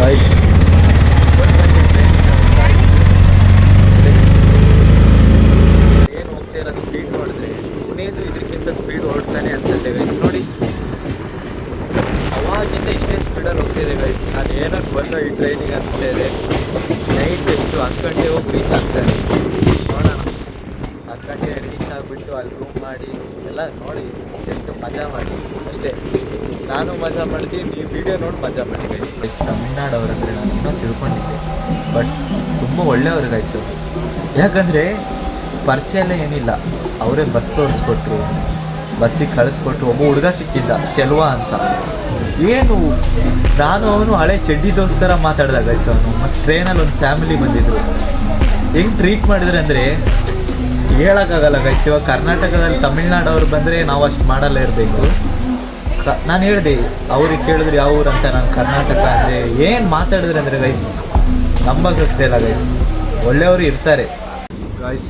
Guys ಏನು ಹೋಗ್ತಿರೋ speed ನೋಡಿದ್ರೆ ಪುಣೇಸು ಇದಕ್ಕಿಂತ ಸ್ಪೀಡ್ ಹೊರಡ್ತಾನೆ ಅನ್ಸುತ್ತೆ ಗೈಸ್. ನೋಡಿ ಅವಾಗಿಂದ ಇಷ್ಟೇ ಸ್ಪೀಡಲ್ಲಿ ಹೋಗ್ತಿದೆ ಗೈಸ್. ನಾನು ಏನಕ್ಕೆ ಬಂದು ಈ ಟ್ರೈನಿಗೆ ಅನಿಸ್ತಾ ಇದೆ. ನೈಟ್ ಎಷ್ಟು 10 ಗಂಟೆ ಹೋಗಿ ರೀಚ್ ಆಗ್ತಾನೆ. ನೋಡೋಣ 10 ಗಂಟೆ ರೀಚ್ ಆಗಿಬಿಟ್ಟು ಅಲ್ಲಿ ರೂಮ್ ಮಾಡಿ ಎಲ್ಲ ನೋಡಿ ಎಷ್ಟು ಮಜಾ ಮಾಡಿ ಅಷ್ಟೇ. ನಾನು ಮಜಾ ಮಾಡ್ತೀನಿ, ನೀವು ವಿಡಿಯೋ ನೋಡಿ ಮಜಾ ಮಾಡಿ ಗೈಸ್. ತಮಿಳ್ನಾಡವ್ರು ಅಂದರೆ ನಾನು ಇನ್ನೂ ತಿಳ್ಕೊಂಡಿದ್ದೆ, ಬಟ್ ತುಂಬ ಒಳ್ಳೆಯವರು ಗೈಸು. ಯಾಕಂದರೆ ಪರಿಚಯ ಎಲ್ಲ ಏನಿಲ್ಲ, ಅವರೇ ಬಸ್ ತೋರಿಸ್ಕೊಟ್ರು, ಬಸ್ಸಿಗೆ ಕಳಿಸ್ಕೊಟ್ರು. ಒಬ್ಬ ಹುಡುಗ ಸಿಕ್ಕಿದ್ದ ಸೆಲ್ವಾ ಅಂತ, ಏನು ನಾನು ಅವನು ಹಳೆ ಚಡ್ಡಿ ದೋಸ್ತ ಥರ ಮಾತಾಡ್ದ ಗೈಸ್. ಅವನು ಮತ್ತು ಟ್ರೈನಲ್ಲಿ ಒಂದು ಫ್ಯಾಮಿಲಿ ಬಂದಿದ್ರು, ಹೆಂಗೆ ಟ್ರೀಟ್ ಮಾಡಿದ್ರೆ ಅಂದರೆ ಹೇಳೋಕ್ಕಾಗಲ್ಲ ಗೈಸ್. ಇವಾಗ ಕರ್ನಾಟಕದಲ್ಲಿ ತಮಿಳ್ನಾಡವ್ರು ಬಂದರೆ ನಾವು ಅಷ್ಟು ಮಾಡಲ್ಲ ಇರಬೇಕು. ನಾನು ಹೇಳಿದೆ, ಅವ್ರಿಗೆ ಕೇಳಿದ್ರೆ ಯಾವ ಊರು ಅಂತ. ನಾನು ಕರ್ನಾಟಕ ಅಂದರೆ ಏನು ಮಾತಾಡಿದ್ರೆ ಅಂದರೆ ಗೈಸ್ ನಂಬಕ್ಕಾಗ್ತಿಲ್ಲ ಗೈಸ್. ಒಳ್ಳೆಯವರು ಇರ್ತಾರೆ ಗೈಸ್.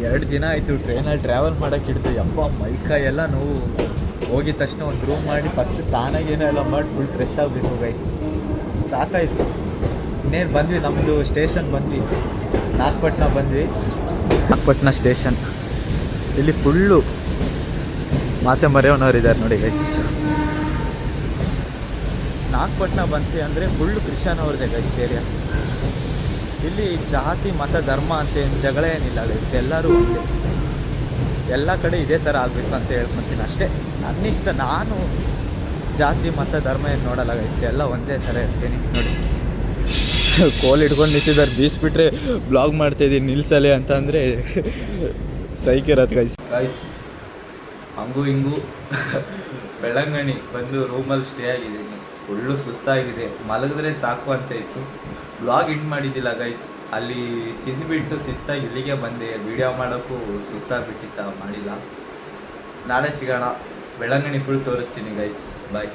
2 ದಿನ ಆಯಿತು ಟ್ರೈನಲ್ಲಿ ಟ್ರಾವೆಲ್ ಮಾಡೋಕ್ಕೆ ಹಿಡಿದು. ಯಪ್ಪ ಮೈಕೈ ಎಲ್ಲ ನೋವು. ಹೋಗಿದ ತಕ್ಷಣ ಒಂದು ರೂಮ್ ಮಾಡಿ ಫಸ್ಟ್ ಸ್ನಾನಾಗೇನೋ ಎಲ್ಲ ಮಾಡಿ ಫುಲ್ ಫ್ರೆಶ್ ಆಗಬೇಕು ಗೈಸ್. ಸಾಕಾಯಿತು. ಇನ್ನೇನು ಬಂದ್ವಿ, ನಮ್ಮದು ಸ್ಟೇಷನ್ ಬಂದ್ವಿ, ನಾಗಪಟ್ಟಣ ಬಂದ್ವಿ. ನಾಗಪಟ್ಟಣ ಸ್ಟೇಷನ್ ಇಲ್ಲಿ ಫುಲ್ಲು ಮಾತೆ ಮರೆಯೋನವ್ರು ಇದ್ದಾರೆ ನೋಡಿ ಗೈಸ್. ನಾಗಪಟ್ಟಣ ಬಂತು ಅಂದರೆ ಫುಲ್ಲು ಕ್ರಿಶ್ಚಿಯನ್ ಅವ್ರದ್ದೇ ಗೈಸ್ ಏರಿಯಾ. ಇಲ್ಲಿ ಜಾತಿ ಮತ ಧರ್ಮ ಅಂತ ಏನು ಜಗಳ ಏನಿಲ್ಲ ಗೈಸ್, ಎಲ್ಲರೂ ಒಂದೇ. ಎಲ್ಲ ಕಡೆ ಇದೇ ಥರ ಆಗಬೇಕು ಅಂತ ಹೇಳ್ಕೊತೀನಿ ಅಷ್ಟೇ. ನನ್ನಿಷ್ಟ, ನಾನು ಜಾತಿ ಮತ ಧರ್ಮ ಏನು ನೋಡಲ್ಲ ಗೈಸ್, ಎಲ್ಲ ಒಂದೇ ಥರ ಇರ್ತೀನಿ. ನೋಡಿ ಕೋಲ್ ಹಿಡ್ಕೊಂಡು ನಿಂತಿದ್ದಾರೆ, ಬೀಸ್ಬಿಟ್ರೆ ಬ್ಲಾಗ್ ಮಾಡ್ತಾಯಿದ್ದೀನಿ ನಿಲ್ಸಲೆ ಅಂತ ಅಂದರೆ ಸೈಕಿರತ್ತೆ ಗೈಸ್. ಗೈಸ್ ಹಂಗೂ ಹಿಂಗೂ ಬೆಳಂಗಣಿ ಬಂದು ರೂಮಲ್ಲಿ ಸ್ಟೇ ಆಗಿದ್ದೀನಿ. ಫುಲ್ಲು ಸುಸ್ತಾಗಿದೆ, ಮಲಗಿದ್ರೆ ಸಾಕು ಅಂತ ಇತ್ತು. ಬ್ಲಾಗ್ ಎಂಡ್ ಮಾಡಿದ್ದಿಲ್ಲ ಗೈಸ್. ಅಲ್ಲಿ ತಿಂದುಬಿಟ್ಟು ಶಿಸ್ತಾಗಿ ಇಲ್ಲಿಗೆ ಬಂದೆ. ವೀಡಿಯೋ ಮಾಡೋಕ್ಕೂ ಸುಸ್ತಾಗಿಬಿಟ್ಟಿತ್ತ, ಮಾಡಿಲ್ಲ. ನಾಳೆ ಸಿಗೋಣ, ಬೆಳಂಗಣಿ ಫುಲ್ ತೋರಿಸ್ತೀನಿ ಗೈಸ್. ಬಾಯ್.